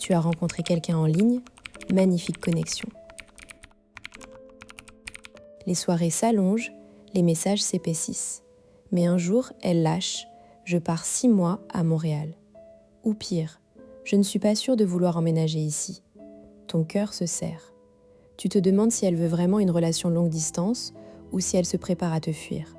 Tu as rencontré quelqu'un en ligne, magnifique connexion. Les soirées s'allongent, les messages s'épaississent. Mais un jour, elle lâche « Je pars 6 mois à Montréal ». Ou pire, « Je ne suis pas sûre de vouloir emménager ici ». Ton cœur se serre. Tu te demandes si elle veut vraiment une relation longue distance ou si elle se prépare à te fuir.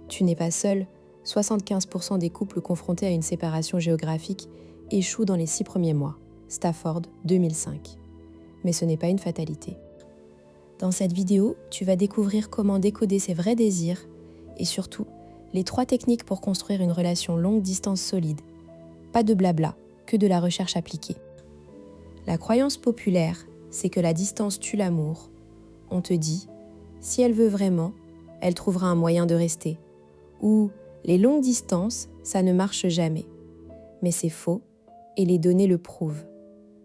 Tu n'es pas seul, 75% des couples confrontés à une séparation géographique échouent dans les 6 premiers mois. Stafford, 2005. Mais ce n'est pas une fatalité. Dans cette vidéo, tu vas découvrir comment décoder ses vrais désirs et surtout, les 3 techniques pour construire une relation longue distance solide. Pas de blabla, que de la recherche appliquée. La croyance populaire, c'est que la distance tue l'amour. On te dit, si elle veut vraiment, elle trouvera un moyen de rester. Ou, les longues distances, ça ne marche jamais. Mais c'est faux, et les données le prouvent.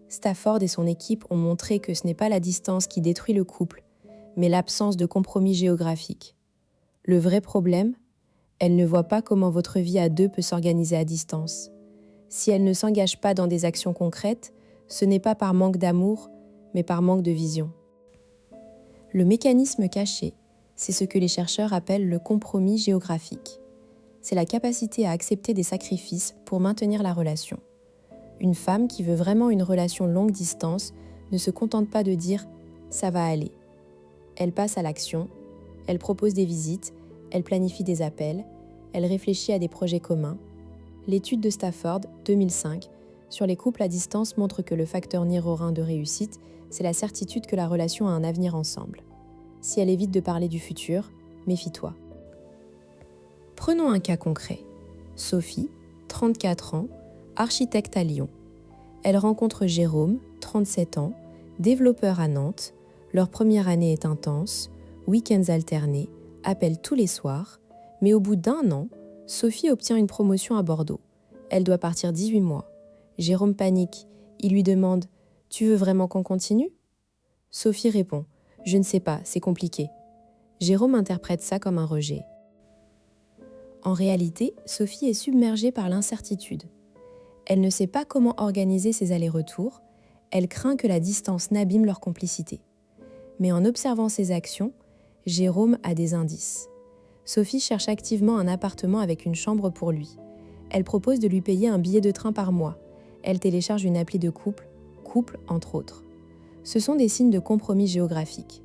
Stafford et son équipe ont montré que ce n'est pas la distance qui détruit le couple, mais l'absence de compromis géographique. Le vrai problème, elle ne voit pas comment votre vie à 2 peut s'organiser à distance. Si elle ne s'engage pas dans des actions concrètes, ce n'est pas par manque d'amour, mais par manque de vision. Le mécanisme caché, c'est ce que les chercheurs appellent le compromis géographique. C'est la capacité à accepter des sacrifices pour maintenir la relation. Une femme qui veut vraiment une relation longue distance ne se contente pas de dire « ça va aller ». Elle passe à l'action, elle propose des visites, elle planifie des appels, elle réfléchit à des projets communs. L'étude de Stafford, 2005, sur les couples à distance montre que le facteur numéro 1 de réussite, c'est la certitude que la relation a un avenir ensemble. Si elle évite de parler du futur, méfie-toi. Prenons un cas concret. Sophie, 34 ans, architecte à Lyon. Elle rencontre Jérôme, 37 ans, développeur à Nantes. Leur première année est intense, week-ends alternés, appels tous les soirs, mais au bout d'1 an, Sophie obtient une promotion à Bordeaux. Elle doit partir 18 mois. Jérôme panique, il lui demande « Tu veux vraiment qu'on continue ?» Sophie répond « Je ne sais pas, c'est compliqué ». Jérôme interprète ça comme un rejet. En réalité, Sophie est submergée par l'incertitude. Elle ne sait pas comment organiser ses allers-retours, elle craint que la distance n'abîme leur complicité. Mais en observant ses actions, Jérôme a des indices. Sophie cherche activement un appartement avec une chambre pour lui. Elle propose de lui payer un billet de train par mois. Elle télécharge une appli de couple entre autres. Ce sont des signes de compromis géographique.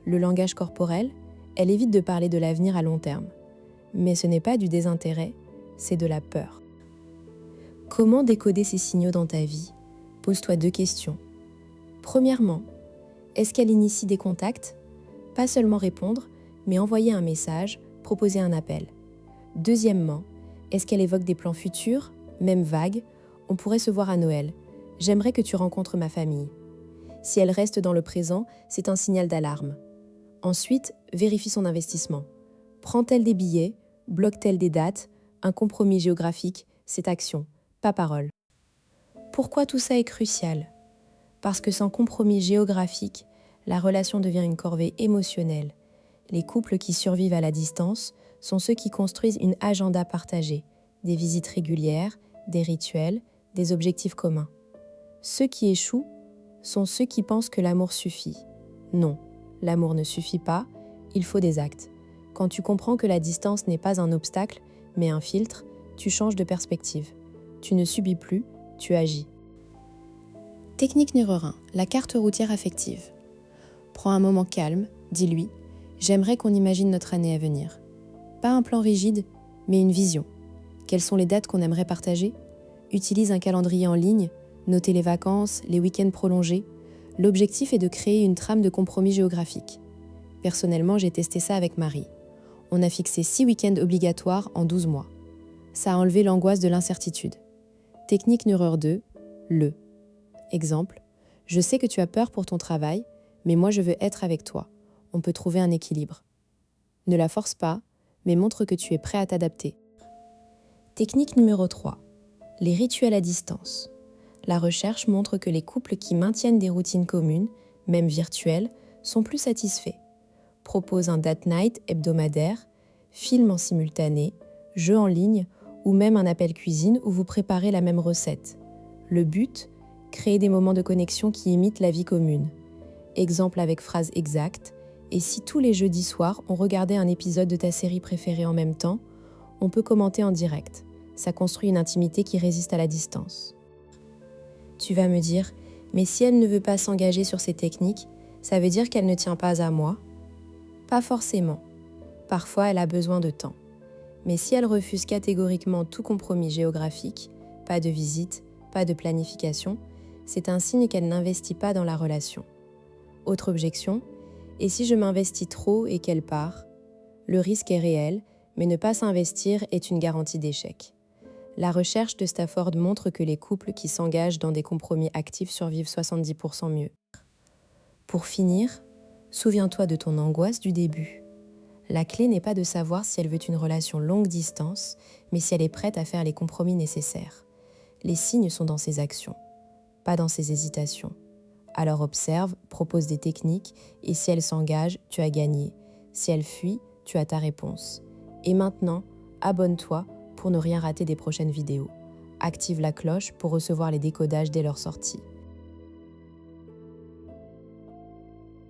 Le langage corporel, elle évite de parler de l'avenir à long terme. Mais ce n'est pas du désintérêt, c'est de la peur. Comment décoder ces signaux dans ta vie ? Pose-toi 2 questions. Premièrement, est-ce qu'elle initie des contacts ? Pas seulement répondre, mais envoyer un message, proposer un appel. Deuxièmement, est-ce qu'elle évoque des plans futurs, même vagues ? On pourrait se voir à Noël. J'aimerais que tu rencontres ma famille. Si elle reste dans le présent, c'est un signal d'alarme. Ensuite, vérifie son investissement. Prend-elle des billets ? Bloque-t-elle des dates ? Un compromis géographique, c'est action, pas parole. Pourquoi tout ça est crucial ? Parce que sans compromis géographique, la relation devient une corvée émotionnelle. Les couples qui survivent à la distance sont ceux qui construisent une agenda partagée, des visites régulières, des rituels, des objectifs communs. Ceux qui échouent sont ceux qui pensent que l'amour suffit. Non, l'amour ne suffit pas, il faut des actes. Quand tu comprends que la distance n'est pas un obstacle, mais un filtre, tu changes de perspective. Tu ne subis plus, tu agis. Technique numéro 1, la carte routière affective. Prends un moment calme, dis-lui « J'aimerais qu'on imagine notre année à venir ». Pas un plan rigide, mais une vision. Quelles sont les dates qu'on aimerait partager ? Utilise un calendrier en ligne, notez les vacances, les week-ends prolongés. L'objectif est de créer une trame de compromis géographique. Personnellement, j'ai testé ça avec Marie. On a fixé 6 week-ends obligatoires en 12 mois. Ça a enlevé l'angoisse de l'incertitude. Technique numéro 2, le. Exemple, je sais que tu as peur pour ton travail, mais moi je veux être avec toi. On peut trouver un équilibre. Ne la force pas, mais montre que tu es prêt à t'adapter. Technique numéro 3, les rituels à distance. La recherche montre que les couples qui maintiennent des routines communes, même virtuelles, sont plus satisfaits. Propose un date night hebdomadaire, film en simultané, jeu en ligne ou même un appel cuisine où vous préparez la même recette. Le but, Créer des moments de connexion qui imitent la vie commune. Exemple avec phrase exacte. Et si tous les jeudis soirs, on regardait un épisode de ta série préférée en même temps, on peut commenter en direct. Ça construit une intimité qui résiste à la distance. Tu vas me dire, mais si elle ne veut pas s'engager sur ces techniques, ça veut dire qu'elle ne tient pas à moi? Pas forcément. Parfois, elle a besoin de temps. Mais si elle refuse catégoriquement tout compromis géographique, pas de visite, pas de planification, c'est un signe qu'elle n'investit pas dans la relation. Autre objection, et si je m'investis trop et qu'elle part? Le risque est réel, mais ne pas s'investir est une garantie d'échec. La recherche de Stafford montre que les couples qui s'engagent dans des compromis actifs survivent 70% mieux. Pour finir, souviens-toi de ton angoisse du début. La clé n'est pas de savoir si elle veut une relation longue distance, mais si elle est prête à faire les compromis nécessaires. Les signes sont dans ses actions, pas dans ses hésitations. Alors observe, propose des techniques, et si elle s'engage, tu as gagné. Si elle fuit, tu as ta réponse. Et maintenant, abonne-toi pour ne rien rater des prochaines vidéos. Active la cloche pour recevoir les décodages dès leur sortie.